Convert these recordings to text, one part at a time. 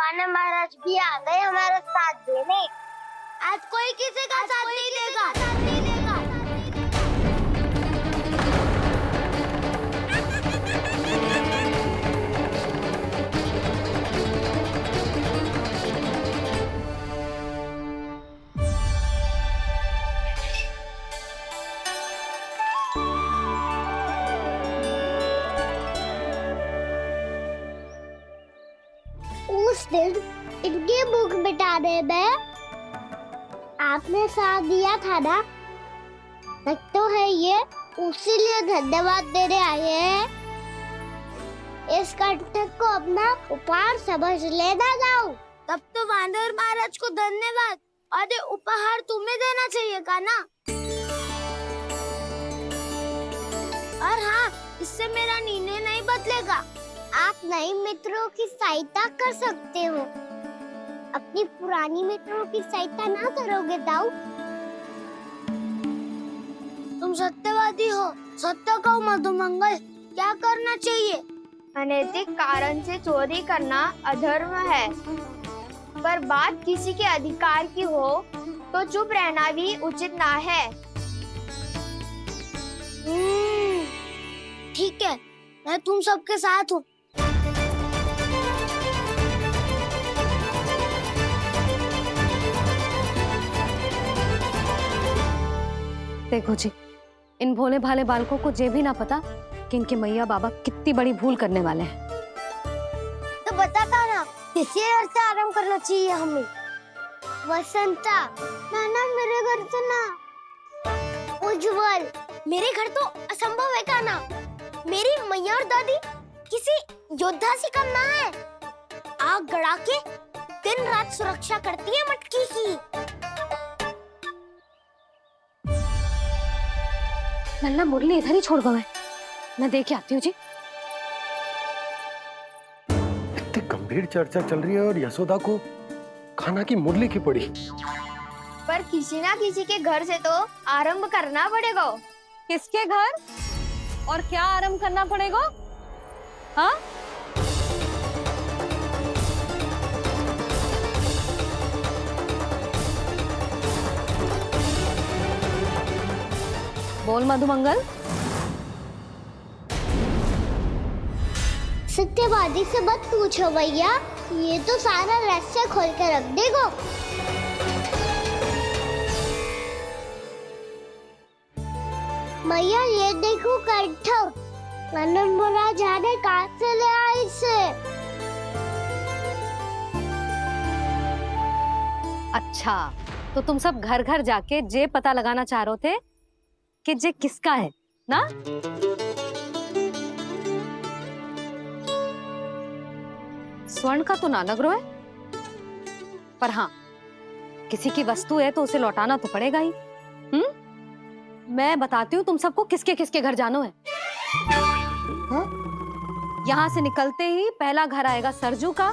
वानर महाराज भी आ गए हमारा साथ देने। आज कोई किसी का साथ नहीं देगा। उस दिन इनकी भूख मिटाने में आपने साथ दिया था ना, लगता है ये उसी लिए धन्यवाद देने आए हैं। इस कंटक को अपना उपहार समझ लेना जाओ। तब तो वानर महाराज को धन्यवाद और ये उपहार तुम्हें देना चाहिए का ना। और हाँ, इससे मेरा निर्णय नहीं बदलेगा। आप नए मित्रों की सहायता कर सकते हो, अपनी पुरानी मित्रों की सहायता ना करोगे ताऊ। तुम सत्यवादी हो, सत्य कहो मधुमंगल, क्या करना चाहिए? अनैतिक कारण से चोरी करना अधर्म है, पर बात किसी के अधिकार की हो तो चुप रहना भी उचित ना है। ठीक है, मैं तुम सबके साथ हूँ। देखो जी, इन भोले भाले बालकों को ये भी ना पता कि इनके मैया बाबा कितनी बड़ी भूल करने वाले हैं। तो बताता ना, किसी घर से आराम करना चाहिए हमें। वसंता, ना मेरे घर से ना। उज्जवल, मेरे घर तो असंभव है का ना। मेरी मैया और दादी किसी योद्धा से कम ना है। आग गड़ा के दिन रात सुरक्षा करती है मटकी की। नल्ला मुरली इधर ही छोड़ गए, मैं देख के आती हूँ जी। इतनी गंभीर चर्चा चल रही है और यशोदा को खाना की मुरली की पड़ी। पर किसी ना किसी के घर से तो आरंभ करना पड़ेगा। किसके घर और क्या आरंभ करना पड़ेगा? हाँ, बोल मधुमंगल। सत्यवादी से मत पूछो भैया, ये तो सारा रहस्य खोल के रख देगा। भैया ये देखो कंठक, वानर महाराज जाने कहाँ से ले आए इसे। अच्छा, तो तुम सब घर घर जाके जे पता लगाना चाह रहे थे कि जे किसका है ना? स्वर्ण का तो ना लग रहा है, पर हाँ, किसी की वस्तु है तो उसे लौटाना तो पड़ेगा ही। मैं बताती हूँ तुम सबको किसके किसके घर जाना है। यहाँ से निकलते ही पहला घर आएगा सरजू का,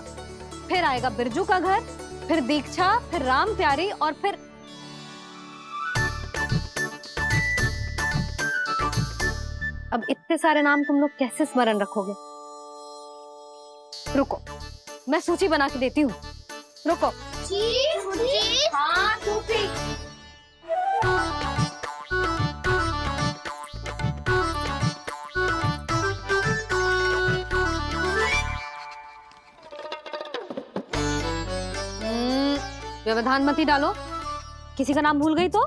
फिर आएगा बिरजू का घर, फिर दीक्षा, फिर राम प्यारी और फिर अब इतने सारे नाम तुम लोग कैसे स्मरण रखोगे? रुको, मैं सूची बना के देती हूँ। रुको। हाँ, सूची। व्यवधान मत ही डालो, किसी का नाम भूल गई तो?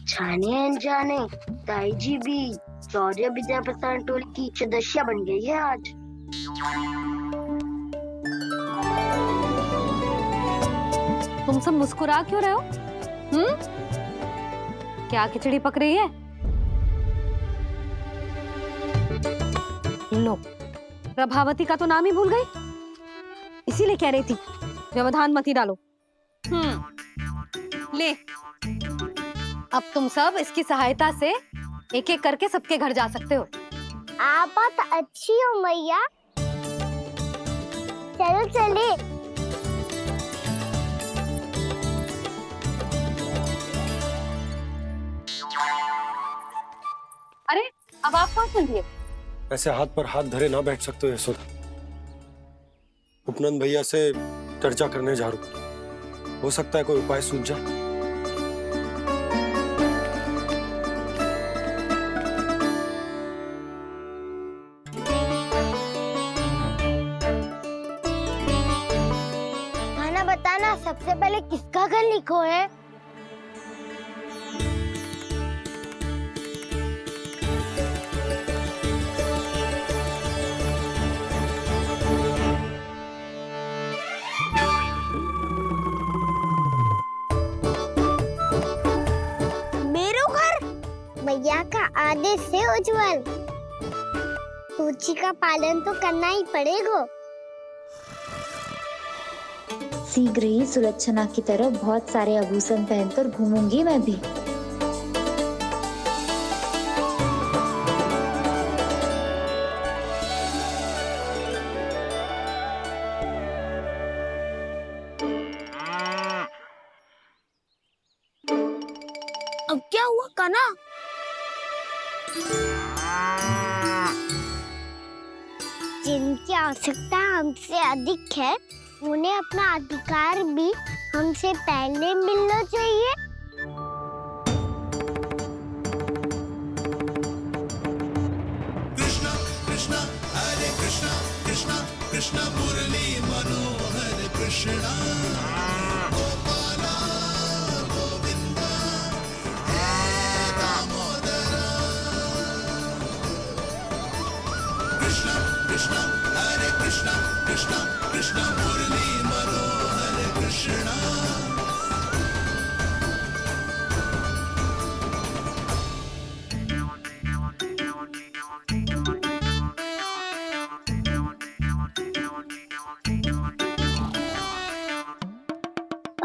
जाने अनजाने ताई जी भी शौर्य विद्या प्रसारण टोली की सदस्य बन गई है आज। तुम सब मुस्कुरा क्यों रहे हो? क्या खिचड़ी पक रही है? लो, प्रभावती का तो नाम ही भूल गई, इसीलिए कह रही थी व्यवधान मत ही डालो। ले, अब तुम सब इसकी सहायता से एक एक करके सबके घर जा सकते हो। आप बात अच्छी हो मैया, चलो चले। अरे, अब आप कहाँ चल दिए? ऐसे हाथ पर हाथ धरे ना बैठ सकते हो यशोदा। उपनंद भैया से चर्चा करने जा रहा हूँ। हो सकता है कोई उपाय सूझ जाए। खाना बताना, सबसे पहले किसका घर लिखो है? मैया का आदेश से उज्जवल, सूची का पालन तो करना ही पड़ेगा। शीघ्र ही सुलक्षणा की तरह बहुत सारे आभूषण पहनकर घूमूंगी मैं भी। अब क्या हुआ कान्हा? जिनकी आवश्यकता हमसे अधिक है, उन्हें अपना अधिकार भी हमसे पहले मिलना चाहिए। कृष्णा कृष्णा हरे कृष्णा कृष्णा कृष्णा मुरली मनोहर कृष्णा गोपाला गोविंदा हे दामोदरा। कृष्णा कृष्णा हरे कृष्णा कृष्णा कृष्णा मुरली मनोहर कृष्णा।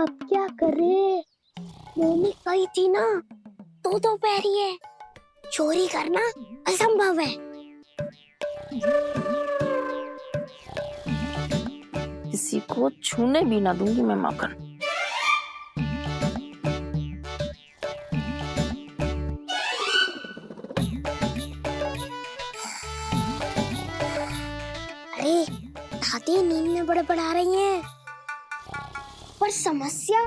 अब क्या करे? मैंने कही थी ना, दो पैरी है, चोरी करना असंभव है। किसी को छूने भी ना दूंगी मैं माखन। अरे दादी नींद में बड़बड़ा रही हैं। पर समस्या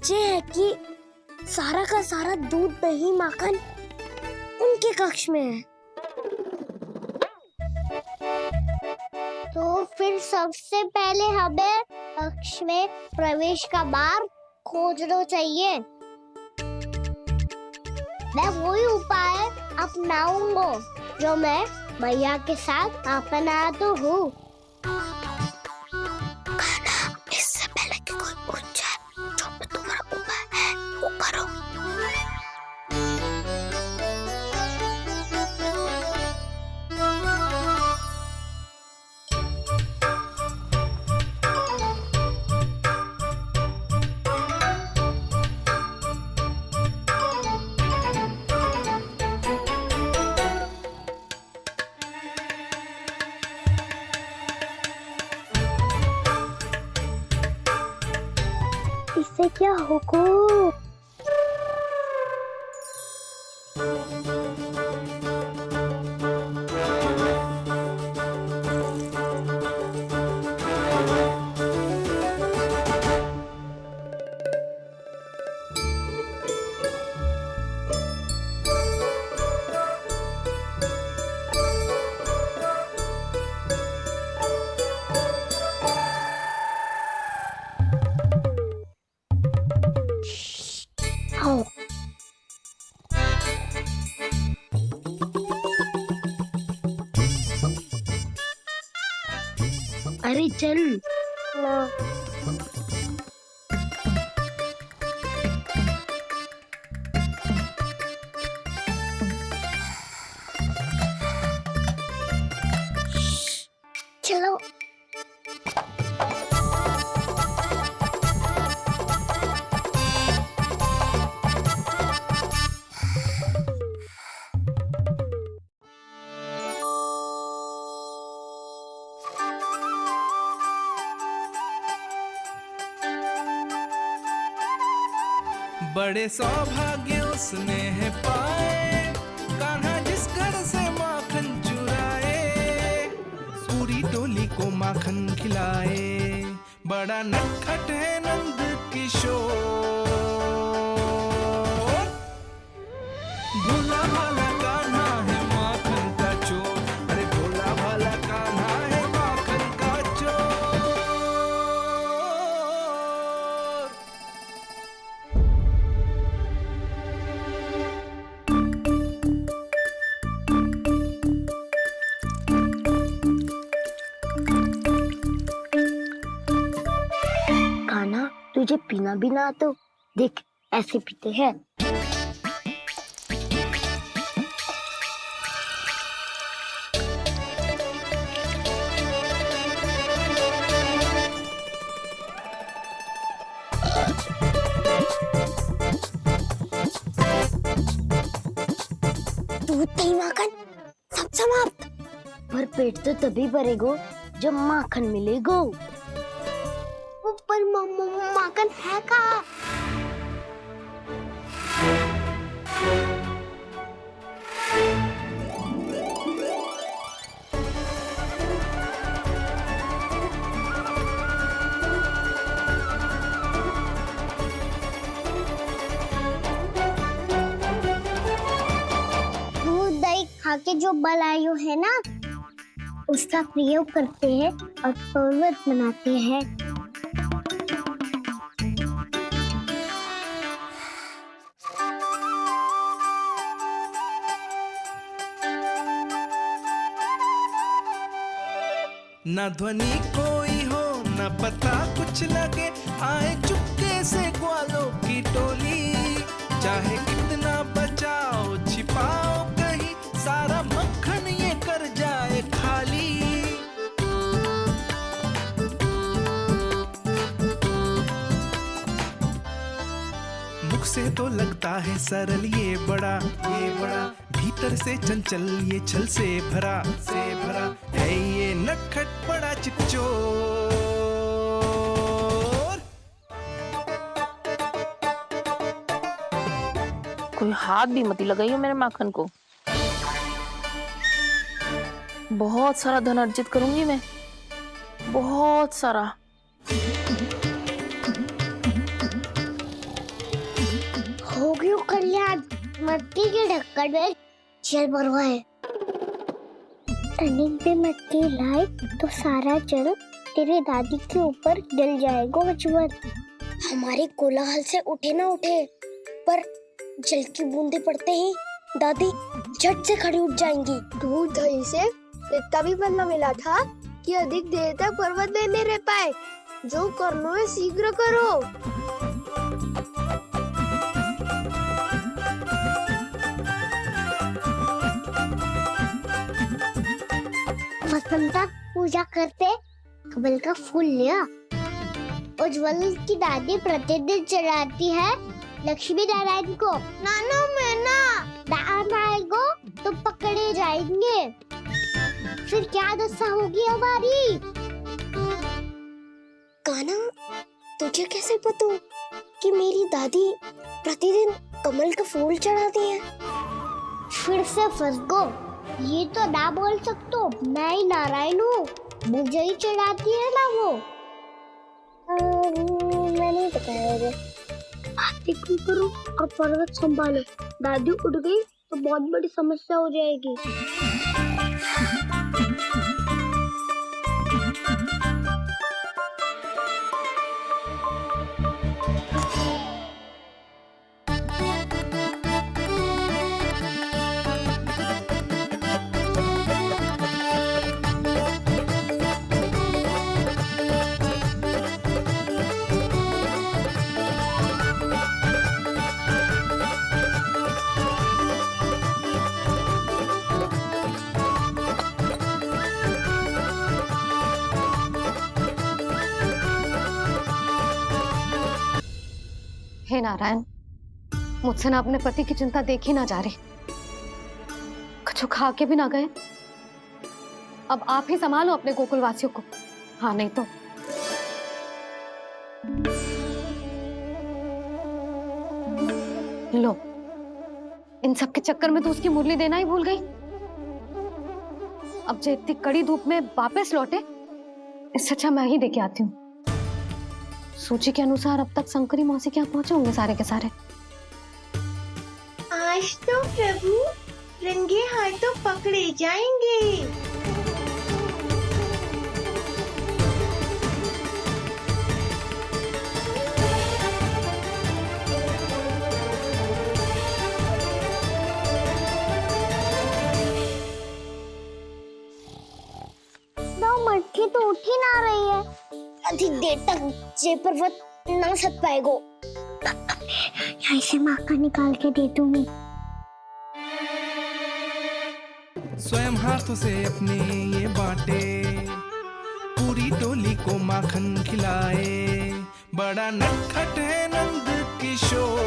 ये है कि सारा का सारा दूध दही माखन उनके कक्ष में है। तो फिर सबसे पहले हमें कक्ष में प्रवेश का मार्ग खोजना चाहिए। मैं वही उपाय अपनाऊंगा जो मैं मैया के साथ अपना तो हूँ। इससे पहले कि कोई पूछ जाए, जो भी तुम्हारा उपाय है वो करो। इससे क्या होगा? आओ। अरे चल। चलो। बड़े सौभाग्य उसने है पाए, कान्हा जिस घर से माखन चुराए, पूरी टोली को माखन खिलाए। बड़ा बड़ा नटखट है नंद किशोर। भोला भाला कान्हा है माखन का चोर, अरे भोला भाला कान्हा है माखन का चोर। कान्हा, तुझे पीना भी ना तो देख ऐसे पीते हैं। दूध दही माखन सब समाप्त। पर पेट तो तभी भरेगो जब माखन मिलेगो। पर माखन है कहाँ? दूध दही खा के जो बलायु है ना, उसका प्रयोग करते हैं और पर्वत बनाते हैं। न ध्वनि कोई हो न पता कुछ लगे, आए चुपके से ग्वालों की टोली। चाहे कितना बचाओ छिपाओ कहीं, सारा मक्खन ये कर जाए खाली। मुख से तो लगता है सरल ये बड़ा भीतर से चंचल ये छल से भरा है ये नटखट बड़ा चिच्चोर। कोई हाथ भी मत लगाइयो मेरे माखन को। बहुत सारा धन अर्जित करूंगी मैं, बहुत सारा। हो गयो कल्याण, मट्टी के ढक्कन में जल भरवा है। टर्निंग पे मट्टी लाए तो सारा जल तेरे दादी के ऊपर गिर जाएगा बचपन। हमारे कोलाहल से उठे ना उठे, पर जल की बूंदे पड़ते ही दादी झट से खड़ी उठ जाएंगी। दूध दही से इतना भी बदला मिला था कि अधिक देर तक पर्वत में नहीं रह पाए। जो करना है शीघ्र करो। वसंता पूजा करते कमल का फूल लिया। उज्ज्वल की दादी प्रतिदिन चढ़ाती है लक्ष्मी नारायण को। नानो मैं ना दान आएगो तो पकड़े जाएंगे। फिर क्या दशा होगी हमारी? कान्हा, तुझे कैसे पता कि मेरी दादी प्रतिदिन कमल का फूल चढ़ाती है? फिर से फंस गो। ये तो ना बोल सकतो, मैं ही नारायण हूँ, मुझे ही चढ़ाती है ना वो। मैं नहीं बताया। बातें क्यों करो और पर्वत संभालो। दादी उठ गई तो बहुत बड़ी समस्या हो जाएगी। हे नारायण, मुझसे ना अपने पति की चिंता देखी ना जा रही, कुछ खा के भी ना गए। अब आप ही संभालो अपने गोकुलवासियों को। हाँ, नहीं तो लो, इन सब के चक्कर में तो उसकी मुरली देना ही भूल गई। अब जो इतनी कड़ी धूप में वापस लौटे, इससे अच्छा मैं ही देके आती हूँ। सूची के अनुसार अब तक शंकरी मौसी के यहाँ पहुंचे होंगे सारे के सारे। आज तो प्रभु रंगे हाथों पकड़े जाएंगे। मटकी तो उठ ही ना रही है। अधिक देर तक जे पर्वत ना सक पाएगो। यहाँ से माखन निकाल के दे दूंगी। स्वयं हाथों से अपने ये बांटे, पूरी टोली को माखन खिलाए, बड़ा नटखट है नंद किशोर।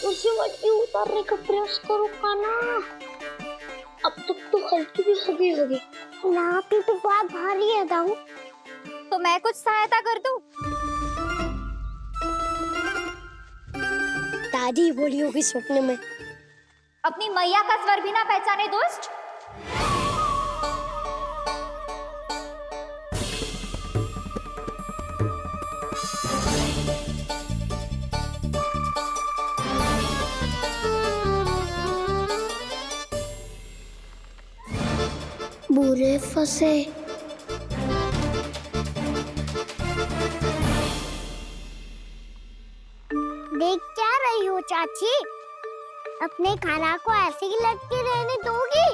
उसे मटकी उतारने का प्रयास करो काना। अब तक तो हल्की भी होगी। नापी तो बहुत भारी है दाऊ। तो मैं कुछ सहायता कर दूं? दादी बोली होगी सपने में। अपनी मैया का स्वर भी ना पहचाने दुष्ट। बुरे फंसे। देख क्या रही हो चाची? अपने खाना को ऐसे ही लटके रहने दोगी?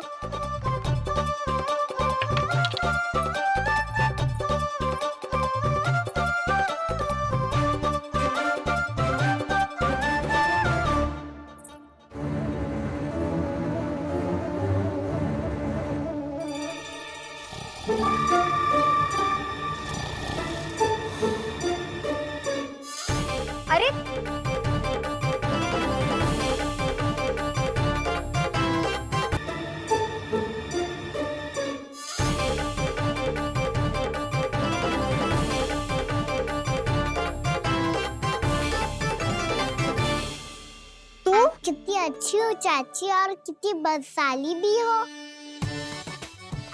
अरे कितनी अच्छी हो चाची और कितनी बदसाली भी हो।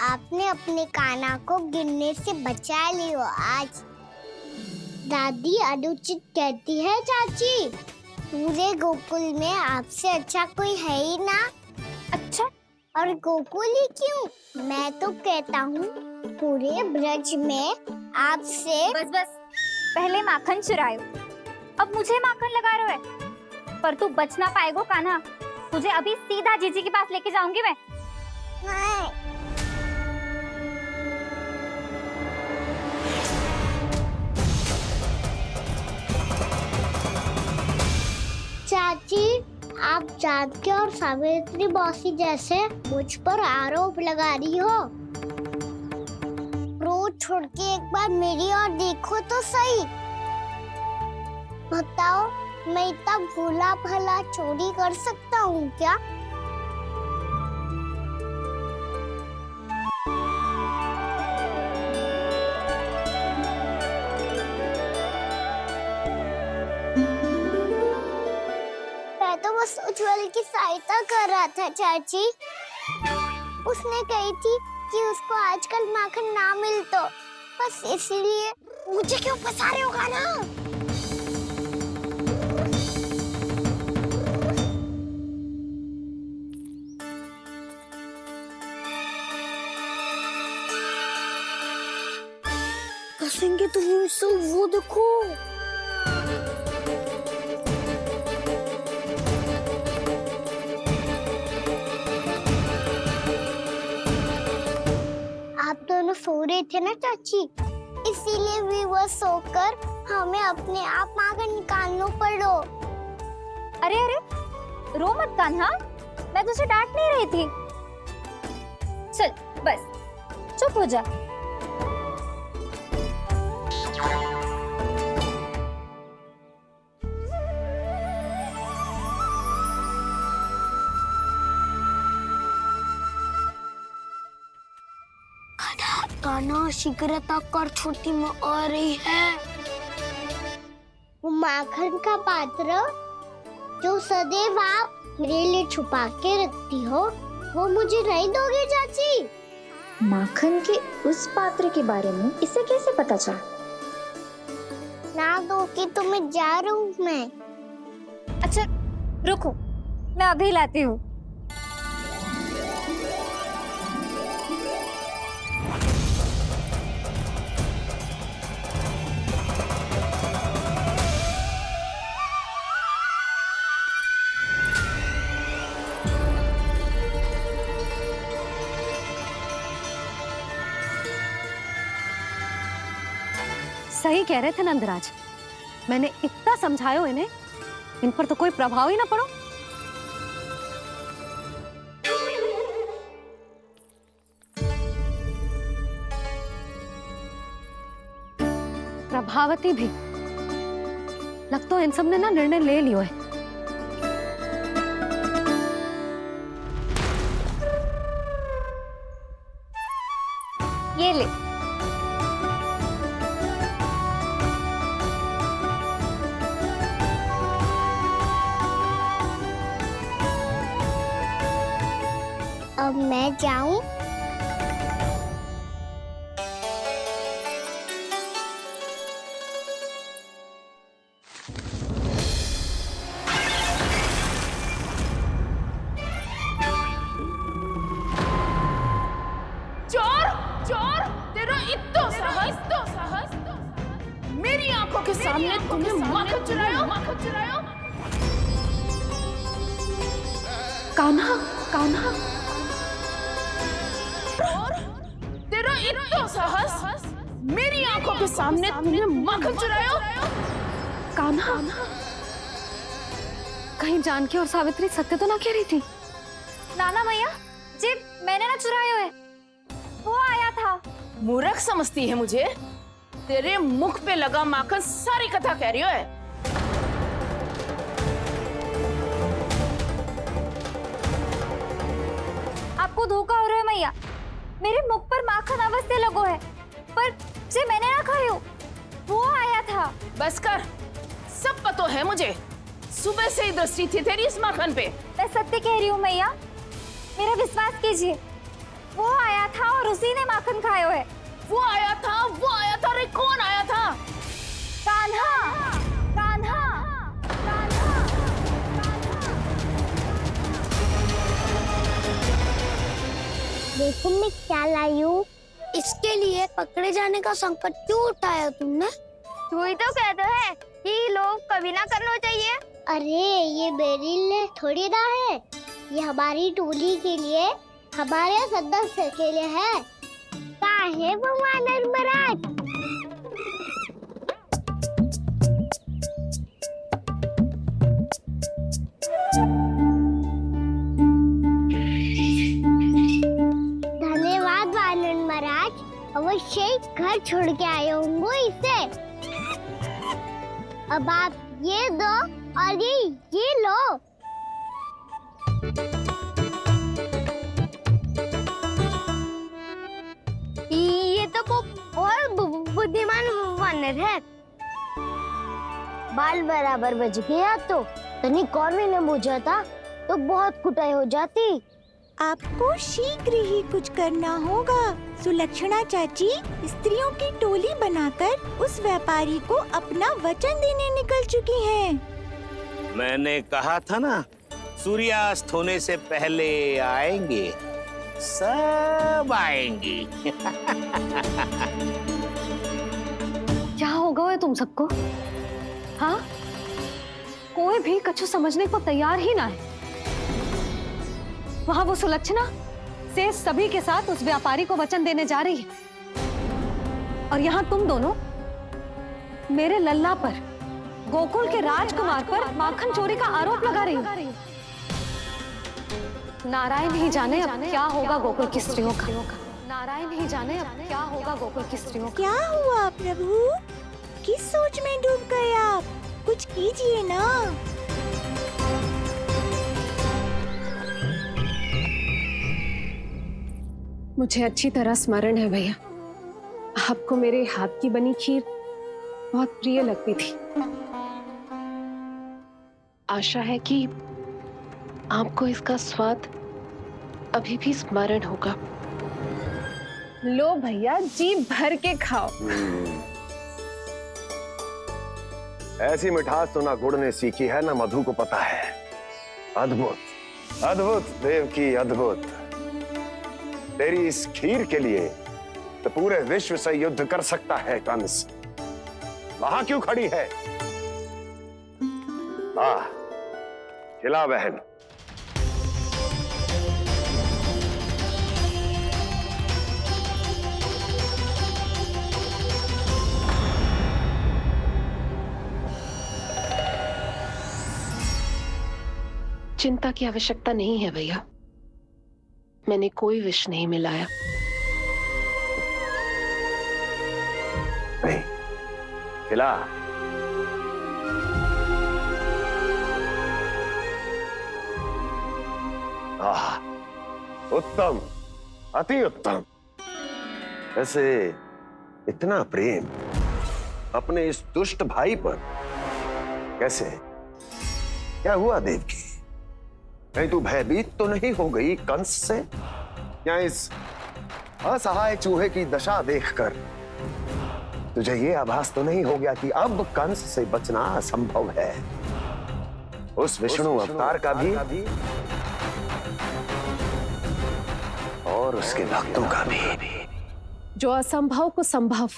आपने अपने काना को गिरने से बचा ली हो आज। दादी अनुचित कहती है चाची, पूरे गोकुल में आपसे अच्छा कोई है ही ना। अच्छा, और गोकुल ही क्यों, मैं तो कहता हूँ पूरे ब्रज में आपसे। बस बस, पहले माखन चुरायो, अब मुझे माखन लगा रहे हो। पर तू बच ना पाएगो कान्हा, तुझे अभी सीधा जीजी के पास लेके जाऊंगी मैं। नहीं। चाची, आप जानकी और सावित्री मौसी जैसे मुझ पर आरोप लगा रही हो। रोज छोड़ के एक बार मेरी ओर देखो तो सही। बताओ, मैं इतना भोला भला चोरी कर सकता हूँ क्या? मैं तो बस उज्जवल की सहायता कर रहा था चाची। उसने कही थी कि उसको आजकल माखन ना मिल तो बस इसलिए। मुझे क्यों फंसा रहे हो गाना? कसेंगे तो वो देखो। आप दोनों सो रहे थे ना चाची, इसीलिए विवश सोकर हमें अपने आप माखन निकालना पड़ो। अरे अरे, रो मत कान्हा, मैं तुझे डांट नहीं रही थी। चल बस चुप हो जा। कान्हा शीघ्रता कर, छोटी में आ रही है। वो माखन का पात्र जो सदैव आप मेरे लिए छुपा के रखती हो, वो मुझे नहीं दोगे चाची? माखन के उस पात्र के बारे में इसे कैसे पता चला? ना दो कि तुम्हें जा रहा हूँ मैं। अच्छा रुको, मैं अभी लाती हूँ। सही कह रहे थे नंदराज, मैंने इतना समझायो इन्हें, इन पर तो कोई प्रभाव ही ना पड़ो। प्रभावती भी लगता है इन सब ने ना निर्णय ले लियो है। ये ले, अब मैं जाऊं? चोर चोर, तेरा इतना साहस मेरी आंखों के सामने तुमने माखन चुराया। कान्हा कान्हा, तेरा इतना साहस, मेरी आंखों के सामने तुमने माखन चुराया। कान्हा, कहीं जानकी और सावित्री सत्य तो ना कह रही थी? नाना मैया जी, मैंने ना चुराया है, वो आया था। मूर्ख समझती है मुझे? तेरे मुख पे लगा माखन सारी कथा कह रही है। आपको धोखा हो रहा है मैया, मेरे मुख पर माखन अवश्य लगो है, पर जे मैंने ना खायो, वो आया था। बस कर, सब पता है मुझे, सुबह से ही दृष्टि थी तेरी इस माखन पे। मैं सत्य कह रही हूँ मैया, मेरा विश्वास कीजिए, वो आया था और उसी ने माखन खायो है। वो आया था, अरे कौन आया था? कान्हा कान्हा कान्हा। देखो मैं क्या लाई हूँ। इसके लिए पकड़े जाने का संकट क्यों उठाया तुमने? तू ही तो कहते है कि लोग कभी ना करना चाहिए। अरे ये मेरे लिए थोड़ी ना है, ये हमारी टोली के लिए, हमारे सदस्य के लिए है। काहे वो वानर महाराज? धन्यवाद वानर महाराज, अवश्य ही घर छोड़ के आए होंगे इसे। अब आप ये दो और ये लो। ये तो बहुत बुद्धिमान वानर है। बाल बराबर बज गया तो तनिक और मैंने बुझा था तो बहुत कुटाई हो जाती। आपको शीघ्र ही कुछ करना होगा। सुलक्षणा चाची स्त्रियों की टोली बनाकर उस व्यापारी को अपना वचन देने निकल चुकी हैं। मैंने कहा था ना, सूर्यास्त होने से पहले आएंगे, सब आएंगी। क्या होगा है तुम सबको? हाँ, कोई भी कछु समझने को तैयार ही ना है। वहां वो सुलक्षणा से सभी के साथ उस व्यापारी को वचन देने जा रही है, और यहाँ तुम दोनों मेरे लल्ला पर, गोकुल के राजकुमार पर माखन चोरी का आरोप लगा रही हो। नारायण ही जाने अब क्या होगा गोकुल की स्त्रियों का। नारायण ही जाने अब क्या होगा गोकुल की स्त्रियों का। क्या हुआ प्रभु? किस सोच में डूब गए आप? कुछ कीजिए ना। मुझे अच्छी तरह स्मरण है भैया, आपको मेरे हाथ की बनी खीर बहुत प्रिय लगती थी। आशा है कि आपको इसका स्वाद अभी भी स्मरण होगा। लो भैया, जी भर के खाओ। ऐसी मिठास तो ना गुड़ ने सीखी है ना मधु को पता है। अद्भुत अद्भुत देवकी, अद्भुत। तेरी इस खीर के लिए तो पूरे विश्व से युद्ध कर सकता है कंस। वहां क्यों खड़ी है? खिला बहन। चिंता की आवश्यकता नहीं है भैया, मैंने कोई विष नहीं मिलाया। नहीं, खिला। उत्तम, अति उत्तम। वैसे इतना प्रेम अपने इस दुष्ट भाई पर कैसे? क्या हुआ देवकी? कहीं तू भयभीत तो नहीं हो गई कंस से? या इस असहाय चूहे की दशा देखकर तुझे ये आभास तो नहीं हो गया कि अब कंस से बचना असंभव है? उस विष्णु अवतार का भी और उसके भक्तों का भी। जो असंभव को संभव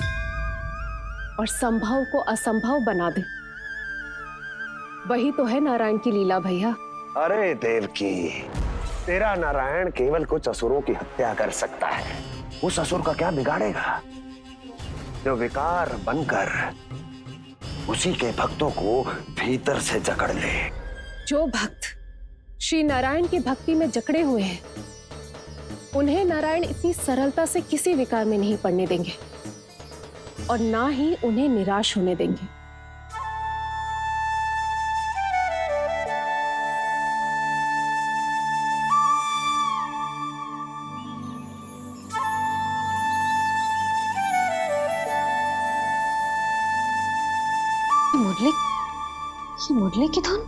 और संभव को असंभव बना दे, वही तो है नारायण की लीला भैया। अरे देवकी, तेरा नारायण केवल कुछ असुरों की हत्या कर सकता है। उस असुर का क्या बिगाड़ेगा जो विकार बनकर उसी के भक्तों को भीतर से जकड़ ले। जो भक्त श्री नारायण की भक्ति में जकड़े हुए हैं, उन्हें नारायण इतनी सरलता से किसी विकार में नहीं पड़ने देंगे और ना ही उन्हें निराश होने देंगे। मुरली की धुन।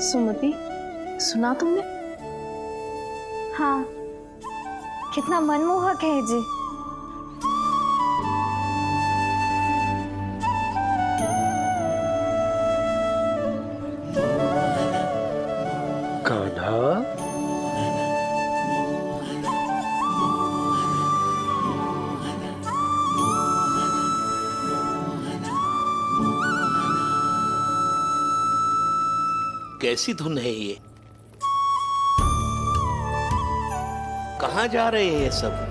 सुमति, सुना तुमने? हाँ, कितना मनमोहक है जी। कान्हा, कैसी धुन है ये? कहाँ जा रहे हैं ये सब?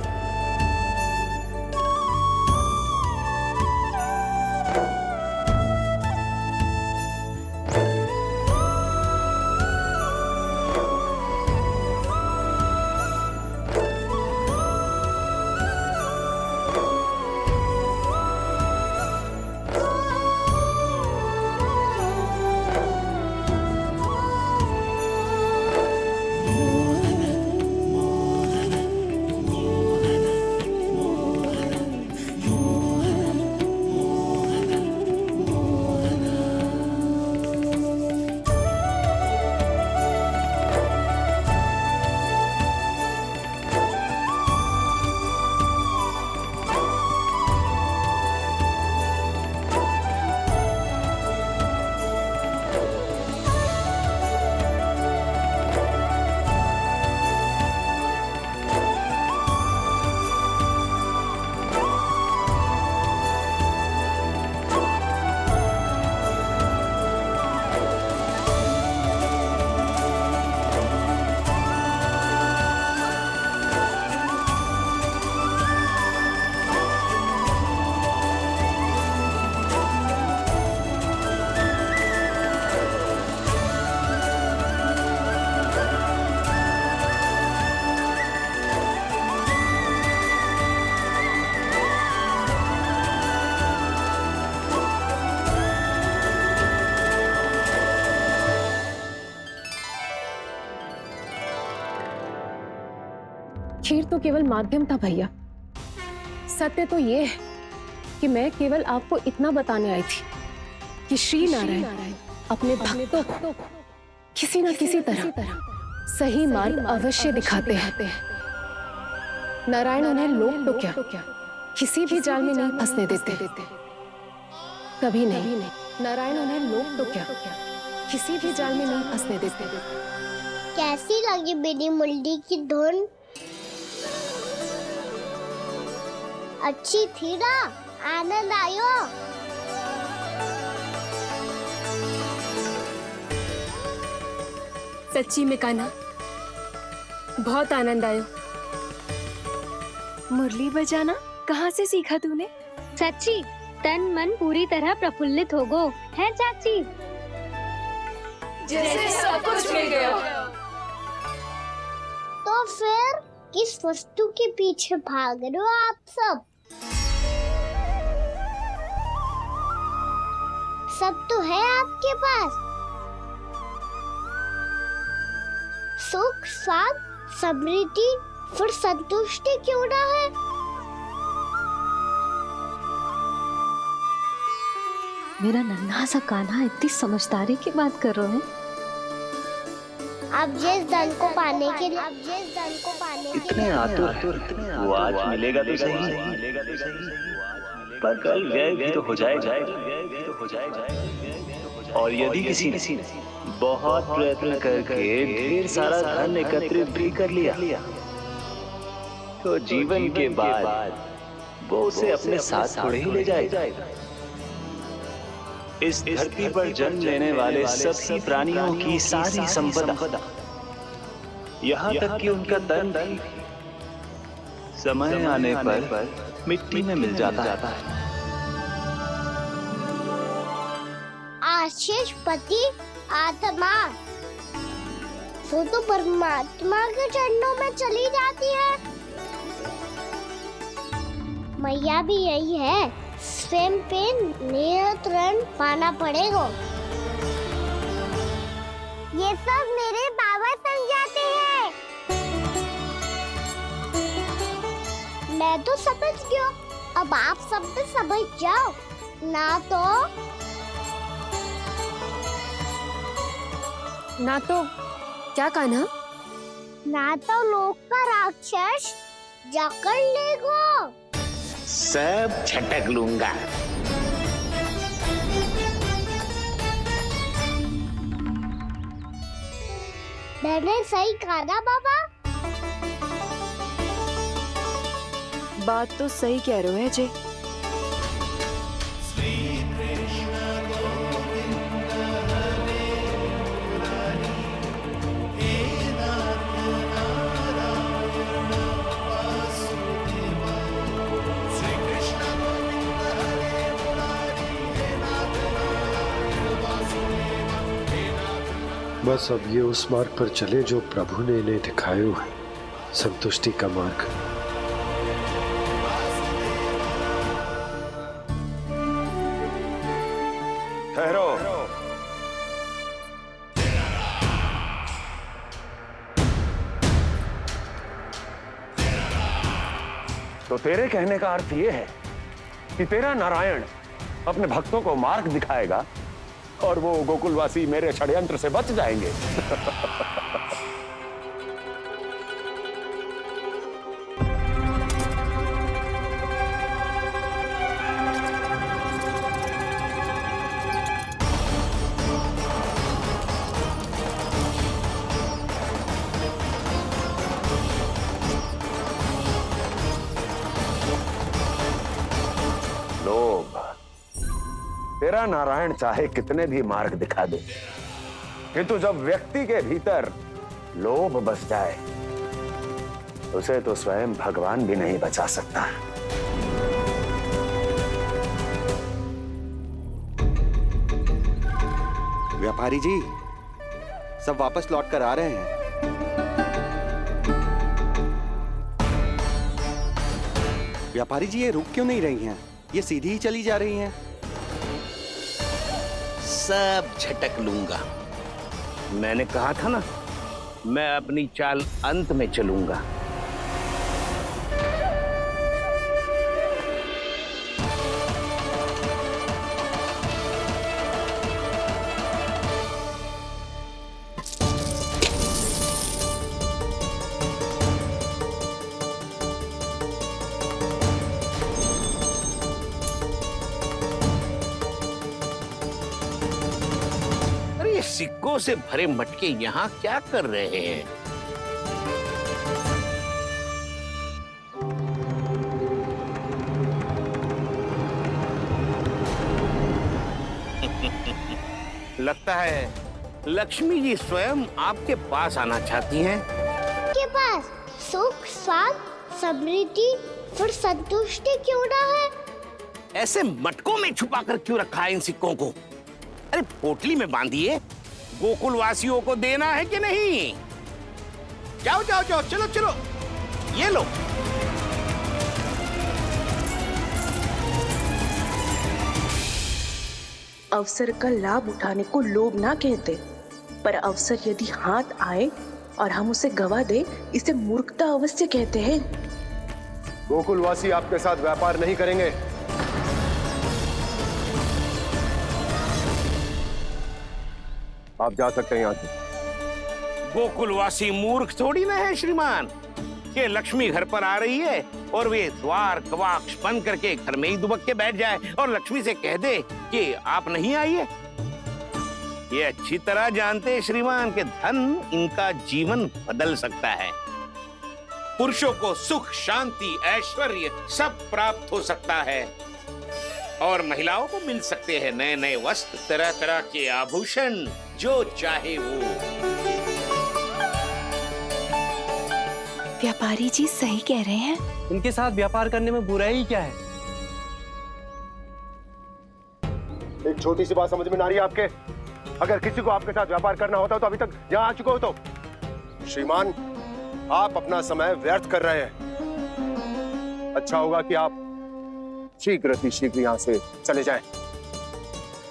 खीर तो केवल माध्यम था भैया। सत्य तो ये है कि मैं केवल आपको इतना बताने आई थी कि श्री नारायण अपने भक्तों को किसी न किसी तरह सही मार्ग अवश्य दिखाते हैं। नारायण उन्हें लोग तो क्या किसी भी जाल में नहीं फंसने देते, कभी नहीं। नारायण उन्हें लोग तो क्या किसी भी जाल में नहीं फंसने देते। कैसी लगी मेरी मुरली की धुन? अच्छी थी ना? आनंद आयो? सच्ची में कान्हा, बहुत आनंद आयो। मुरली बजाना कहाँ से सीखा तूने? सच्ची तन मन पूरी तरह प्रफुल्लित हो गो है चाची। जैसे सब कुछ मिल गया। तो फिर किस वस्तु के पीछे भाग रहे हो आप सब? सब तो है आपके पास। सुख, स्वाद, समृद्धि, फिर संतुष्टि क्यों ना है? मेरा नन्हा सा कान्हा इतनी समझदारी की बात कर रहे हैं। अब जिस धन को पाने के लिए इतने आतुर वो आज मिलेगा तो सही, पर कल व्यय भी तो हो जाएगा। और यदि किसी ने बहुत प्रयत्न करके ढेर सारा धन एकत्रित भी कर लिया, तो जीवन के बाद वो उसे अपने साथ थोड़े ही ले जाएगा। इस धरती पर जन्म लेने वाले सभी प्राणियों की सारी संपदा, यहाँ तक कि उनका तन भी समय आने पर मिट्टी में मिल जाता है। आशीष पति आत्मा वो तो परमात्मा के चरणों में चली जाती है। मैया भी यही है, स्वयं पे नियंत्रण पाना पड़ेगा। ये सब मेरे बाबा समझाते हैं। मैं तो समझ गया, अब आप सब भी समझ जाओ ना तो क्या कान्हा? ना तो लोक का राक्षस जकड़ लेगा। सब झटक लूंगा। मैंने सही कहा ना बाबा? बात तो सही कह रहे हो अजय। बस अब ये उस मार्ग पर चले जो प्रभु ने इन्हें दिखाया है, संतुष्टि का मार्ग। ठहरो। तो तेरे कहने का अर्थ यह है कि तेरा नारायण अपने भक्तों को मार्ग दिखाएगा और वो गोकुलवासी मेरे षड्यंत्र से बच जाएंगे। लोभ। तेरा नारायण चाहे कितने भी मार्ग दिखा दे, किंतु जब व्यक्ति के भीतर लोभ बस जाए, उसे तो स्वयं भगवान भी नहीं बचा सकता। व्यापारी जी, सब वापस लौट कर आ रहे हैं। व्यापारी जी, ये रुक क्यों नहीं रही हैं? ये सीधी ही चली जा रही हैं। सब झटक लूंगा। मैंने कहा था ना, मैं अपनी चाल अंत में चलूंगा। सिक्कों से भरे मटके यहाँ क्या कर रहे हैं? लगता है लक्ष्मी जी स्वयं आपके पास आना चाहती हैं। के पास सुख, स्वाद, समृद्धि और संतुष्टि क्यों ना है? ऐसे मटकों में छुपाकर क्यों रखा है इन सिक्कों को? अरे पोटली में बांधिए, गोकुल वासियों को देना है कि नहीं? जाओ जाओ जाओ, चलो चलो, ये लो। अवसर का लाभ उठाने को लोभ ना कहते, पर अवसर यदि हाथ आए और हम उसे गवा दे, इसे मूर्खता अवश्य कहते हैं। गोकुलवासी आपके साथ व्यापार नहीं करेंगे। आप जा सकते हैं यहाँ से। गोकुलवासी मूर्ख थोड़ी ना है श्रीमान। ये लक्ष्मी घर पर आ रही है और वे द्वार कवाक्ष बंद करके घर में ही दुबक के बैठ जाए और लक्ष्मी से कह दे कि आप नहीं आइए। ये अच्छी तरह जानते हैं श्रीमान कि धन इनका जीवन बदल सकता है। पुरुषों को सुख, शांति, ऐश्वर्य सब प्राप्त हो सकता है और महिलाओं को मिल सकते हैं नए नए वस्त्र, तरह तरह के आभूषण, जो चाहे वो। व्यापारी जी सही कह रहे हैं। इनके साथ व्यापार करने में बुराई क्या है? एक छोटी सी बात समझ में ना रही है आपके? अगर किसी को आपके साथ व्यापार करना होता तो अभी तक यहाँ आ चुके हो। तो श्रीमान, आप अपना समय व्यर्थ कर रहे हैं। अच्छा होगा कि आप शीघ्र यहाँ से चले जाएं।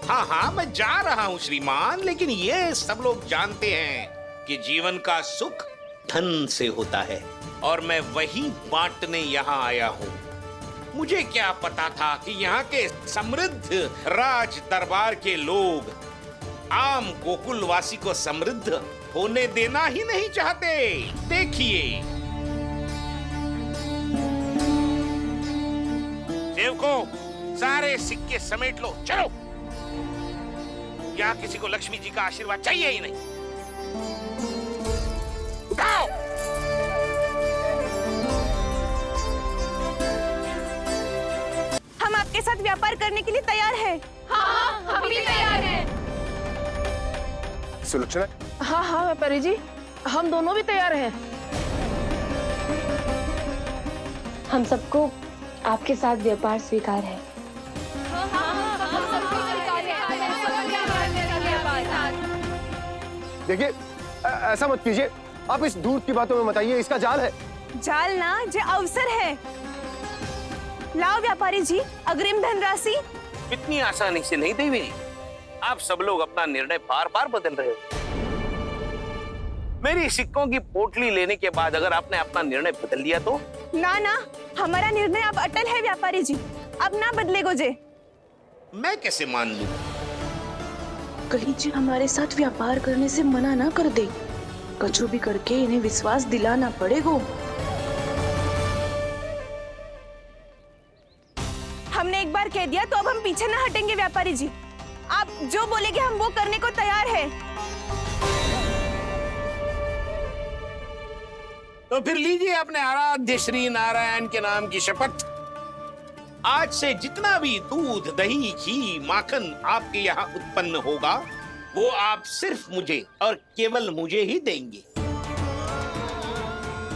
हाँ हाँ, मैं जा रहा हूँ श्रीमान, लेकिन ये सब लोग जानते हैं कि जीवन का सुख धन से होता है और मैं वही बांटने यहाँ आया हूँ। मुझे क्या पता था कि यहाँ के समृद्ध राज दरबार के लोग आम गोकुलवासी को समृद्ध होने देना ही नहीं चाहते। देखिए सेवकों, सारे सिक्के समेट लो, चलो। यहाँ किसी को लक्ष्मी जी का आशीर्वाद चाहिए ही नहीं। उठाओ। हम आपके साथ व्यापार करने के लिए तैयार हैं। हाँ, हम भी तैयार हैं। सुलक्षणा? हाँ हाँ व्यापारी जी, हम दोनों भी तैयार हैं। हम सबको आपके साथ व्यापार स्वीकार है। देखिए, ऐसा मत कीजिए। आप इस दूध की बातों में मत आइए, इसका जाल है। जाल ना, जे अवसर है। लाओ व्यापारी जी अग्रिम धनराशि। इतनी आसानी से नहीं देवी। आप सब लोग अपना निर्णय बार बार बदल रहे हो। मेरी सिक्कों की पोटली लेने के बाद अगर आपने अपना निर्णय बदल लिया तो? ना ना, हमारा निर्णय अब अटल है व्यापारी जी, अब ना बदलेगो जे। मैं कैसे मान लूं? कहीं जी हमारे साथ व्यापार करने से मना ना कर दे। कछु भी करके इन्हें विश्वास दिलाना पड़ेगा। हमने एक बार कह दिया तो अब हम पीछे ना हटेंगे व्यापारी जी। आप जो बोलेंगे हम वो करने को तैयार है। तो फिर लीजिए अपने आराध्य श्री नारायण के नाम की शपथ। आज से जितना भी दूध, दही, घी, माखन आपके यहाँ उत्पन्न होगा वो आप सिर्फ मुझे और केवल मुझे ही देंगे।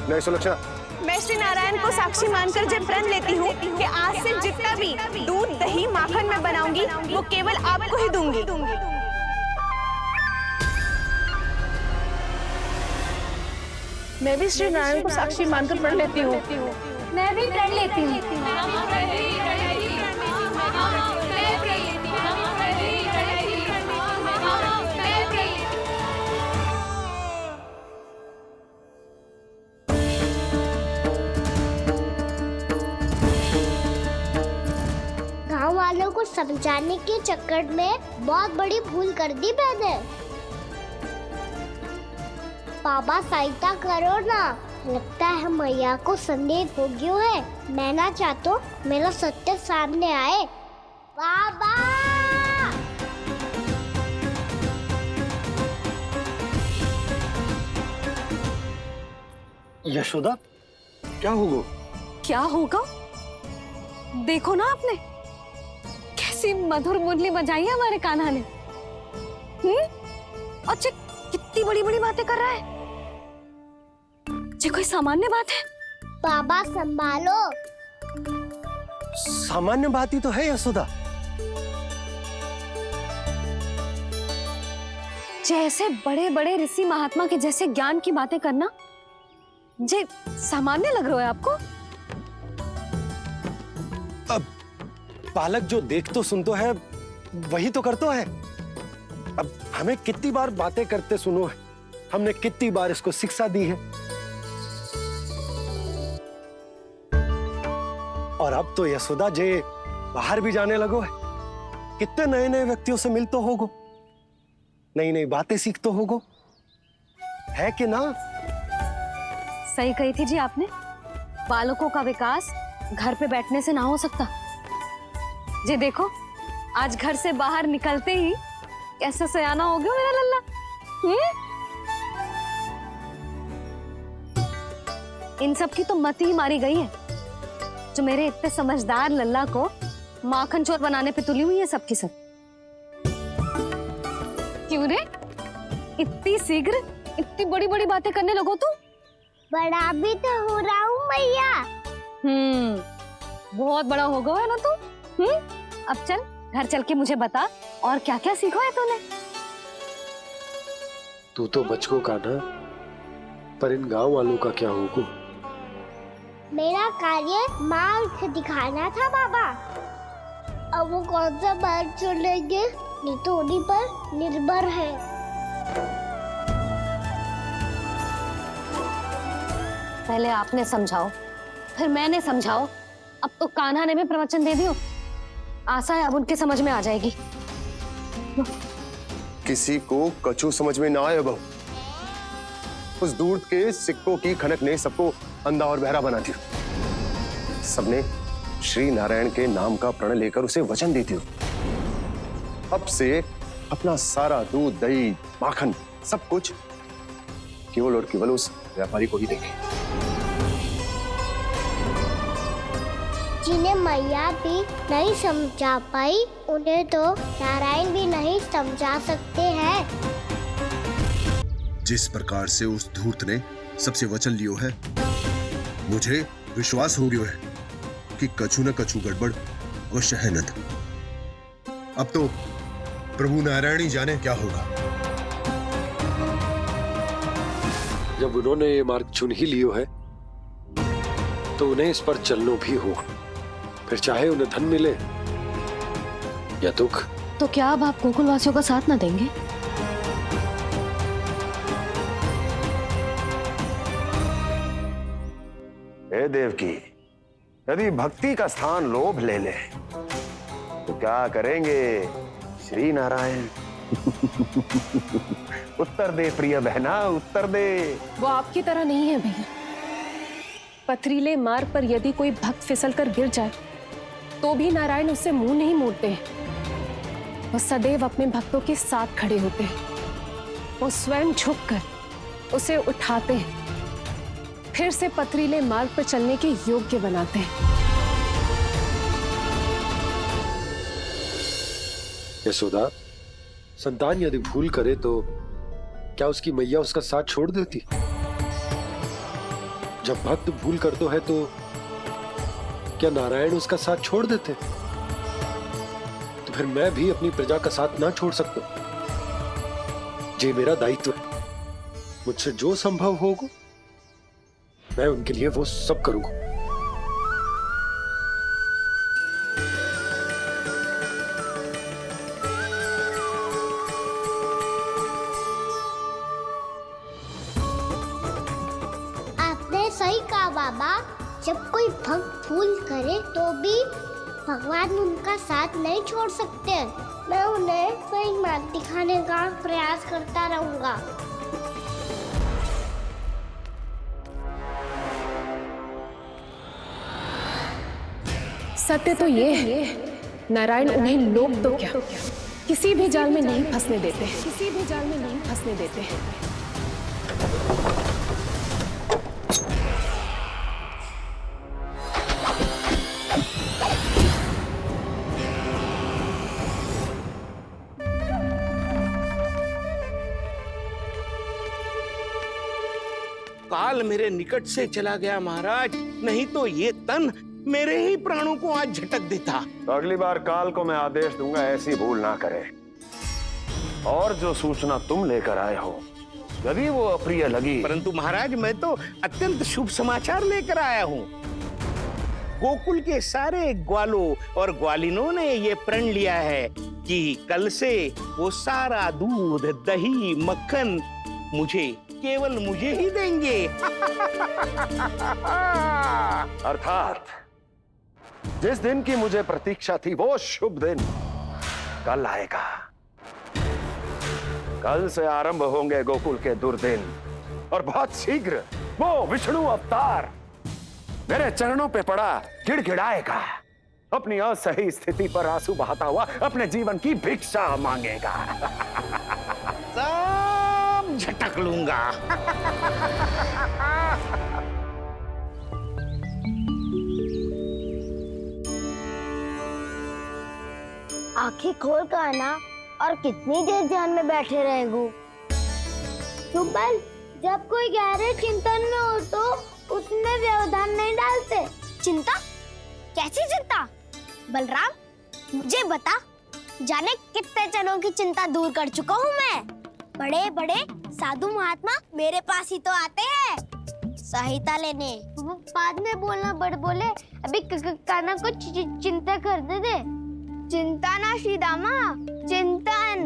नहीं सुलक्षणा, मैं श्री नारायण को साक्षी मानकर जब प्रण लेती हूँ कि आज से जितना भी दूध, दही, माखन मैं बनाऊंगी वो केवल आपको ही दूंगी। मैं भी श्री नारायण को साक्षी मानकर प्रण लेती हूँ। मैं भी प्रण लेती हूँ। गांव वालों को समझाने के चक्कर में बहुत बड़ी भूल कर दी मैंने। बाबा सहायता करो ना। लगता है मैया को संदेह हो गया है। मैं ना चाहता मेरा सत्य सामने आए। बाबा! यशोदा, क्या होगा? क्या होगा? देखो ना आपने कैसी मधुर मुरली बजाई है हमारे कान्हा ने। अच्छा, कितनी बड़ी बड़ी बातें कर रहा है। ये कोई सामान्य बात है? बाबा संभालो। सामान्य बात ही तो है यशोदा। जैसे बड़े बड़े ऋषि महात्मा के जैसे ज्ञान की बातें करना जे सामान्य लग रहा है आपको? अब बालक जो देख तो सुन तो है, वही तो करता है। अब हमें कितनी बार बातें करते सुनो है, हमने कितनी बार इसको शिक्षा दी है। और अब तो यशोदा जे बाहर भी जाने लगो है, कितने नए नए व्यक्तियों से मिलते होगो, नई नई बातें सीखते होगो, है कि ना? सही कही थी जी आपने। बालकों का विकास घर पे बैठने से ना हो सकता। जी देखो, आज घर से बाहर निकलते ही कैसा सयाना हो गया मेरा लल्ला। इन सब की तो मत ही मारी गई है, जो मेरे इतने समझदार लल्ला को माखन चोर बनाने पे तुली हुई है सबकी सब। क्यों रे, इतनी शीघ्र इतनी बड़ी बड़ी बातें करने लगो तू? बड़ा भी तो हो रहा हूँ मैया। बहुत बड़ा हो गया है ना तू। अब चल घर चल के मुझे बता और क्या क्या सीखा है तूने। तू तो बचको कान्हा, पर इन गांव वालों का क्या होगा? मेरा कार्य मार्ग दिखाना था बाबा। अब वो कौन सा मार्ग चुनेंगे ये तो उन्हीं पर निर्भर है। पहले आपने समझाओ, फिर मैंने समझाओ। अब तो कान्हा ने भी प्रवचन दे दियो। आशा है अब उनके समझ में आ जाएगी। किसी को कछु समझ में ना आए बहू। उस दूध के सिक्कों की खनक ने सबको अंधा और बहरा बना दिया। सबने श्री नारायण के नाम का प्रण लेकर उसे वचन दे दिया। अब से अपना सारा दूध, दही, माखन सब कुछ केवल और केवल उस व्यापारी को ही देंगे। जिन्हें मैया भी नहीं समझा पाई, उन्हें तो नारायण भी नहीं समझा सकते हैं। जिस प्रकार से उस धूर्त ने सबसे वचन लियो है, मुझे विश्वास हो गया है कि कछु न कछु गड़बड़ अवश्य है नंद। अब तो प्रभु नारायण ही जाने क्या होगा। जब उन्होंने ये मार्ग चुन ही लियो है, तो उन्हें इस पर चलना भी होगा, फिर चाहे उन्हें धन मिले या दुख। तो क्या अब आप गोकुलवासियों का साथ न देंगे? हे देवकी, यदि भक्ति का स्थान लोभ ले ले तो क्या करेंगे श्री नारायण? उत्तर दे प्रिय बहना, उत्तर दे। वो आपकी तरह नहीं है भैया। पथरीले मार्ग पर यदि कोई भक्त फिसलकर गिर जाए तो भी नारायण उससे मुंह नहीं मोड़ते हैं। वो सदैव अपने भक्तों के साथ खड़े होते हैं। वो स्वयं झुककर उसे उठाते हैं, फिर से पथरीले मार्ग पर चलने के योग्य बनाते हैं। यशोदा, संतान यदि भूल करे तो क्या उसकी मैया उसका साथ छोड़ देती? जब भक्त भूल करता है तो क्या नारायण उसका साथ छोड़ देते? तो फिर मैं भी अपनी प्रजा का साथ ना छोड़ सकता। ये मेरा दायित्व है। मुझसे जो संभव होगा मैं उनके लिए वो सब करूंगा। आपने सही कहा बाबा। जब कोई भक्त भूल करे तो भी भगवान उनका साथ नहीं छोड़ सकते। मैं उन्हें सही मार्ग दिखाने का प्रयास करता रहूंगा। सत्य तो ये है, नारायण उन्हें लोग तो क्या किसी भी जाल में नहीं फंसने देते, किसी भी जाल में नहीं फंसने देते। काल मेरे निकट से चला गया महाराज, नहीं तो ये तन मेरे ही प्राणों को आज झटक देता। तो अगली बार काल को मैं आदेश दूंगा ऐसी भूल ना करे। और जो सूचना तुम लेकर आए हो यदि वो अप्रिय लगी, परंतु महाराज मैं तो अत्यंत शुभ समाचार लेकर आया हूँ। गोकुल के सारे ग्वालों और ग्वालिनों ने ये प्रण लिया है कि कल से वो सारा दूध, दही, मक्खन केवल मुझे ही देंगे। अर्थात जिस दिन की मुझे प्रतीक्षा थी वो शुभ दिन कल आएगा। कल से आरंभ होंगे गोकुल के दुर्दिन और बहुत शीघ्र वो विष्णु अवतार मेरे चरणों पे पड़ा गिड़गिड़ाएगा, अपनी असही स्थिति पर आंसू बहाता हुआ अपने जीवन की भिक्षा मांगेगा। सब झटक लूंगा। आंखें खोल कर आना और कितनी देर ध्यान में बैठे रहेगो। सुबह जब कोई गहरे चिंतन में हो तो उसमें व्यवधान नहीं डालते। चिंता? कैसी चिंता? बलराम मुझे बता, जाने कितने जनों की चिंता दूर कर चुका हूँ मैं। बड़े बड़े साधु महात्मा मेरे पास ही तो आते हैं सहायता लेने। बाद में बोलना बड़ बोले, अभी काना को चिंता करने दे। चिंता ना श्रीदामा, चिंतन।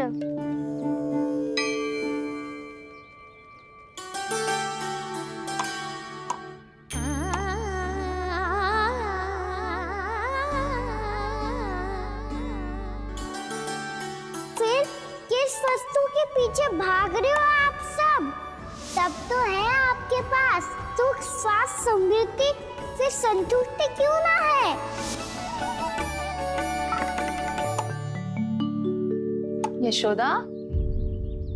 फिर किस वस्तु के पीछे भाग रहे हो आप सब? सब तो है आपके पास। सुख, स्वास्थ्य, समृद्धि से संतुष्टि क्यों ना है? यशोदा,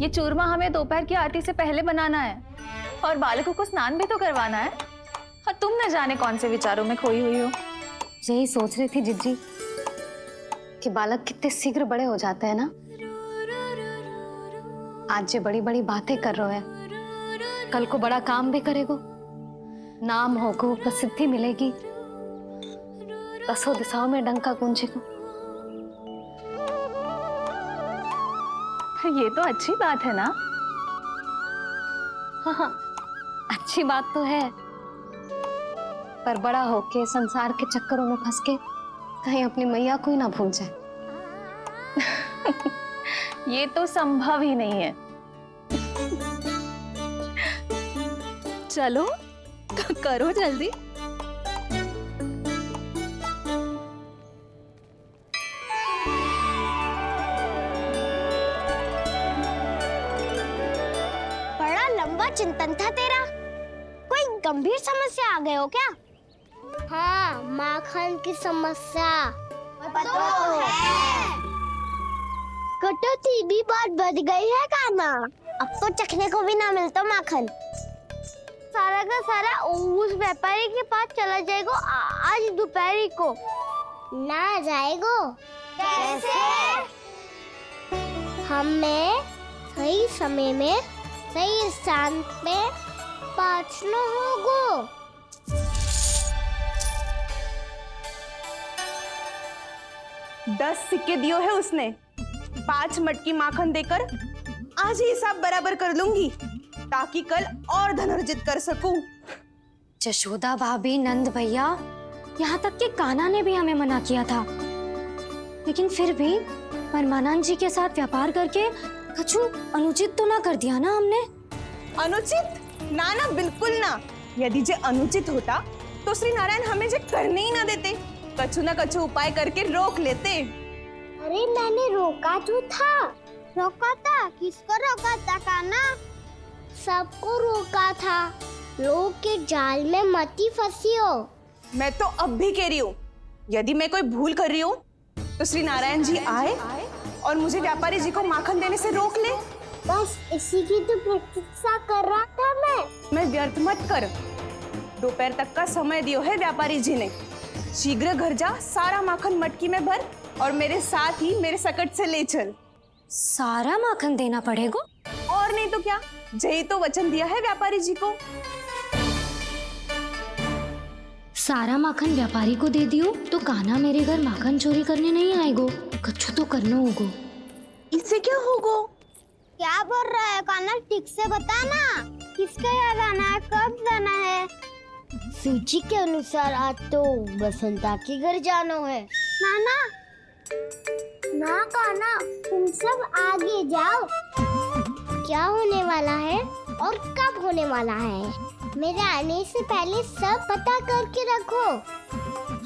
ये चूरमा हमें दोपहर की आरती से पहले बनाना है और बालकों को स्नान भी तो करवाना है। और तुम न जाने कौन से विचारों में खोई हुई हो। यही सोच रही थी जिज्जी कि बालक कितने शीघ्र बड़े हो जाते हैं ना। आज जो बड़ी बड़ी बातें कर रहे हैं, कल को बड़ा काम भी करेगो, नाम होगो, प्रसिद्धि मिलेगी, दसों दिशाओं में डंका गूंजेगो। ये तो अच्छी बात है ना। हाँ, अच्छी बात तो है, पर बड़ा होके संसार के चक्करों में फंस के कहीं अपनी मैया को ही ना भूल जाए। ये तो संभव ही नहीं है। चलो करो जल्दी। बड़ा लंबा चिंतन था तेरा। कोई गंभीर समस्या आ गए हो क्या? हाँ, माखन की समस्या तो है। कटौती भी बहुत बढ़ गई है काना। अब तो चखने को भी ना मिलता माखन। सारा का सारा उस व्यापारी के पास चला जाएगा आज दोपहर को। ना जाएगो? कैसे? हमें सही समय में सही स्थान पे पहुंचना होगा। 10 सिक्के दियो है उसने। 5 मटकी माखन देकर आज ही हिसाब बराबर कर लूंगी ताकि कल और धन अर्जित कर सकूं। जशोदा भाभी, नंद भैया, यहाँ तक कि कान्हा ने भी हमें मना किया था, लेकिन फिर भी परमानंद जी के साथ व्यापार करके कछु अनुचित तो ना कर दिया ना हमने? अनुचित? ना ना, बिल्कुल ना। यदि जे अनुचित होता तो श्री नारायण हमें जे करने ही ना देते, कछु ना कछु उपाय करके रोक लेते। अरे मैंने रोका तो था। रोका था? किसको रोका था कान्हा? सबको रोका था। लोग के जाल में मती फंसी हो। मैं तो अब भी कह रही हूँ, यदि मैं कोई भूल कर रही हूँ तो श्री नारायण जी आए और मुझे व्यापारी जी को माखन देने से रोक ले। बस इसी की तो प्रतीक्षा कर रहा था मैं। व्यर्थ मत कर। दोपहर तक का समय दियो है व्यापारी जी ने। शीघ्र घर जा, सारा माखन मटकी में भर और मेरे साथ ही मेरे सकट से ले चल। सारा माखन देना पड़ेगा? और नहीं तो क्या, जय तो वचन दिया है व्यापारी जी को। सारा माखन व्यापारी को दे दियो तो कान्हा मेरे घर माखन चोरी करने नहीं आएगो। कछु तो करना होगो। इससे क्या होगो? क्या बोल रहा है कान्हा, ठीक से बता ना। किसका यहाँ जाना है, कब जाना है? सूची के अनुसार आज तो बसंता के घर जाना है। नाना ना कान्हा, तुम सब आगे जाओ। क्या होने वाला है और कब होने वाला है, मेरे आने से पहले सब पता करके रखो।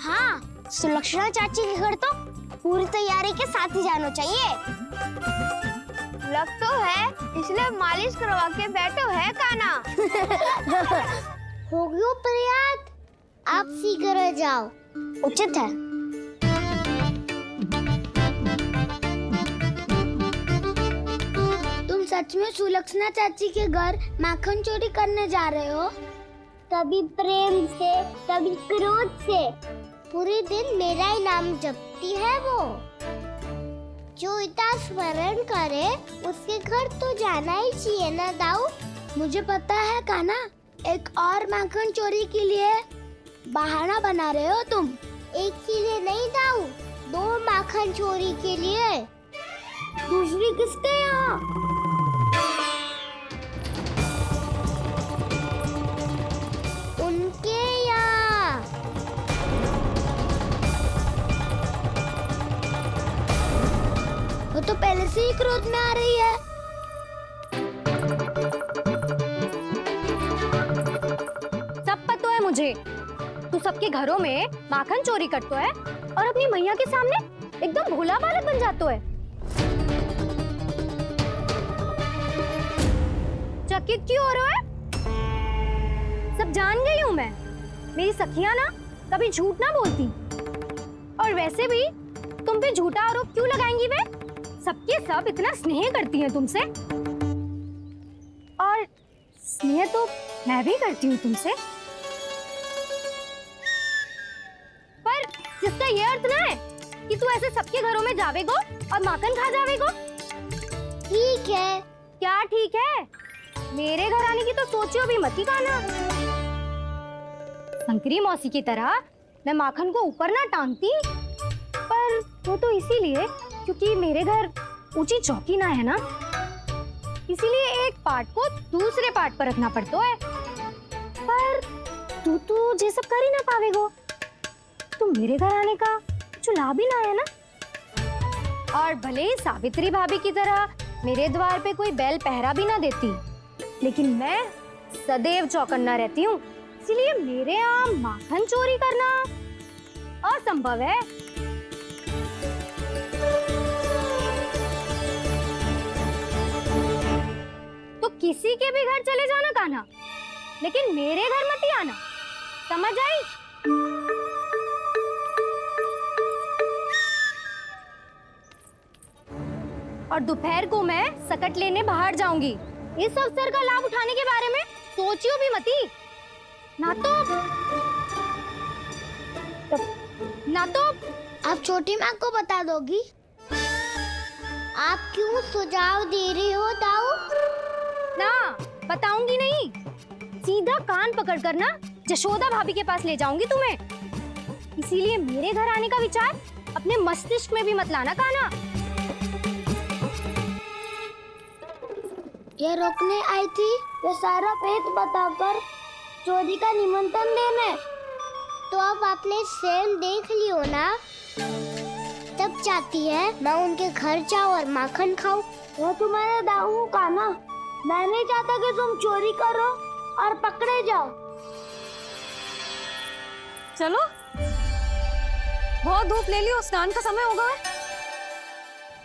हाँ, सुलक्षणा चाची के घर तो पूरी तैयारी के साथ ही जाना चाहिए। लग तो है, इसलिए मालिश करवा के बैठो है कान्हा। हो गयो प्रयास, आप शीघ्र जाओ, उचित है। तुम सच में सुलक्षणा चाची के घर माखन चोरी करने जा रहे हो? कभी प्रेम से, कभी क्रोध से, पूरे दिन मेरा ही नाम जपती है वो। जो इतना स्मरण करे उसके घर तो जाना ही चाहिए ना दाऊ। मुझे पता है कान्हा, एक और माखन चोरी के लिए बहाना बना रहे हो तुम। एक के लिए नहीं दाऊ, 2 माखन चोरी के लिए। दूसरी किसके यहाँ? उनके यहाँ। वो तो पहले से ही क्रोध में आ रही है। सब पता है मुझे, तू सबके घरों में माखन चोरी करतो है और अपनी मैया के सामने एकदम भोला बालक बन जातो है। चकित क्यों हो रहा है? सब जान गई हूँ मैं, मेरी सखियां ना कभी झूठ ना बोलती। और वैसे भी तुम पे झूठा आरोप क्यों लगाएंगी वे? सबके सब इतना स्नेह करती हैं तुमसे, और स्नेह तो मैं भी करती हूँ तुमसे। पर जिसका ये अर्थ ना है कि तू ऐसे सबके घरों में जावेगो और माखन खा जावेगो। ठीक है। क्या ठीक है? मेरे घर आने की तो सोचियो भी मत ही कान्हा। शंकरी मौसी की तरह मैं माखन को ऊपर ना टांगती, पर वो तो इसीलिए क्योंकि मेरे घर ऊंची चौकी ना है ना, इसीलिए एक पार्ट को दूसरे पार्ट पर रखना पड़ता है। पर तू तो ये सब कर ही ना पावेगो, तो मेरे घर आने का कुछ लाभ ही ना है ना। और भले ही सावित्री भाभी की तरह मेरे द्वार पे कोई बैल पहरा भी ना देती, लेकिन मैं सदैव चौकन्ना रहती हूँ, इसलिए मेरे यहाँ माखन चोरी करना असंभव है। तो किसी के भी घर चले जाना कान्हा, लेकिन मेरे घर मत ही आना, समझ आई? और दोपहर को मैं सकट लेने बाहर जाऊंगी। इस अवसर का लाभ उठाने के बारे में सोचियो भी मती, ना तो आप छोटी माँ को बता दोगी? आप क्यों सुझाव दे रही हो दाऊ? ना, बताऊंगी नहीं, सीधा कान पकड़ कर ना जशोदा भाभी के पास ले जाऊंगी तुम्हें। इसीलिए मेरे घर आने का विचार अपने मस्तिष्क में भी मत लाना कान्हा। ये रोकने आई थी, ये सारा भेद बताकर चोरी का निमंत्रण देने। तो अब आपने स्वयं देख लियो ना, तब चाहती है मैं उनके घर जाऊं और माखन खाऊं। वो तुम्हारे दाऊ कान्हा, मैं नहीं चाहता कि तुम चोरी करो और पकड़े जाओ। चलो, बहुत धूप ले लियो, स्नान का समय होगा।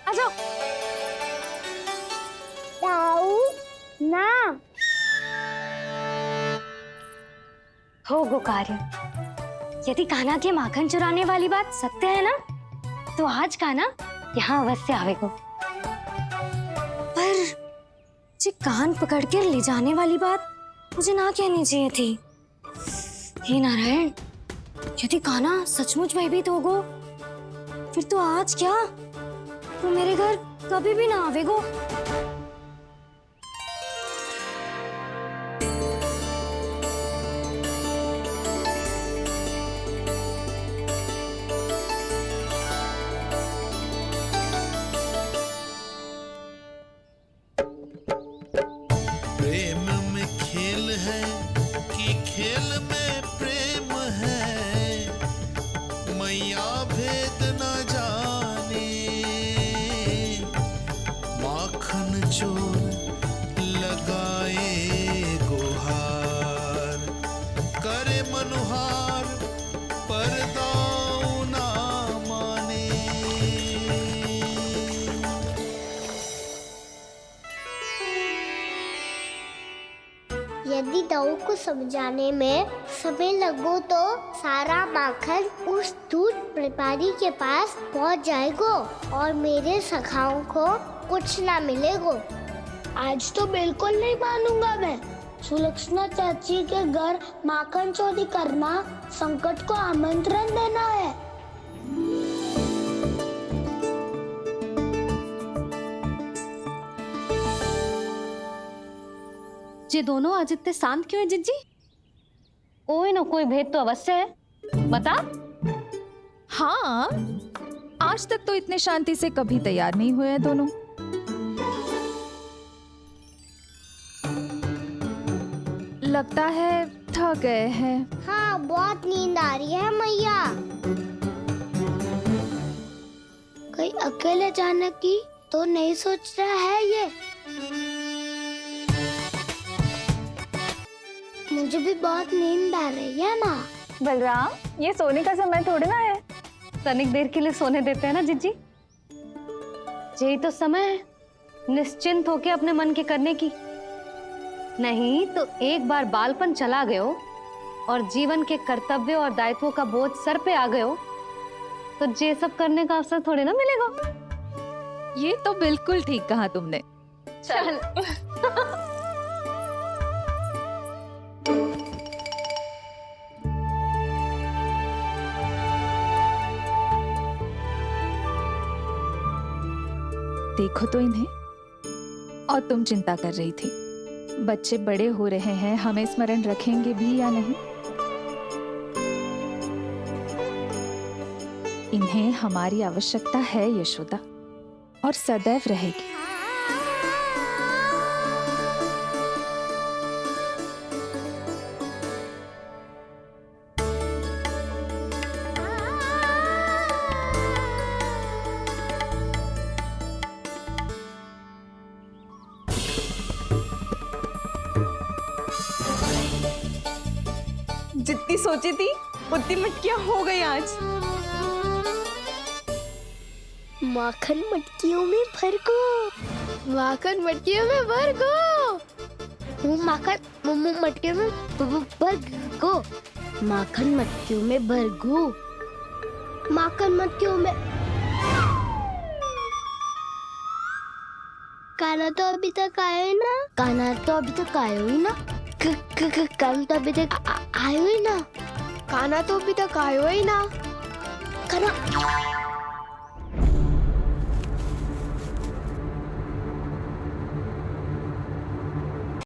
आ जाओ। दाऊ ना हो गो कार्य। यदि कान्हा के माखन चुराने वाली बात सत्य है ना, तो आज कान्हा यहाँ अवश्य आवेगो। पर जे कान पकड़ कर ले जाने वाली बात मुझे ना कहनी चाहिए थी। हे नारायण, यदि कान्हा सचमुच भयभीत होगो, फिर तो आज क्या, तो मेरे घर कभी भी ना आवेगो। ताऊ को समझाने में समय लगो तो सारा माखन उस दूध व्यापारी के पास पहुंच जाएगा और मेरे सखाओं को कुछ ना मिलेगा। आज तो बिल्कुल नहीं मानूंगा मैं। सुलक्षणा चाची के घर माखन चोरी करना संकट को आमंत्रण देना है। ये दोनों आज इतने शांत क्यों है जिज्जी? कोई ना कोई भेद तो अवश्य है, बता। हाँ, आज तक तो इतने शांति से कभी तैयार नहीं हुए हैं दोनों। लगता है थक गए हैं। हाँ, बहुत नींद आ रही है मैया। कहीं अकेले जाने की तो नहीं सोच रहा है ये? मुझे भी बहुत नींद आ रही है माँ। बलराम, ये सोने का समय थोड़ी ना है। तनिक देर के लिए सोने देते हैं ना जिज्जी। यही तो समय है निश्चिंत होके अपने मन के करने की। नहीं तो एक बार बालपन चला गयो और जीवन के कर्तव्यों और दायित्वों का बोझ सर पे आ गयो तो ये सब करने का अवसर थोड़े ना मिलेगा। ये तो बिल्कुल ठीक कहा तुमने। चल। देखो तो इन्हें। और तुम चिंता कर रही थी बच्चे बड़े हो रहे हैं, हमें स्मरण रखेंगे भी या नहीं। इन्हें हमारी आवश्यकता है यशोदा, और सदैव रहेगी। जितनी सोची थी उतनी मटकियां हो गई आज। माखन मटकियों में भर को। माखन मटकियों में भर को। माखन मटकियों में भर को। माखन मटकियों में भर को। माखन मटकियों में। काना तो अभी तक आया ही ना। काना तो अभी तक आया ही ना। काना तो अभी तक आयो ही ना। काना तो अभी तक आयो ही ना। काना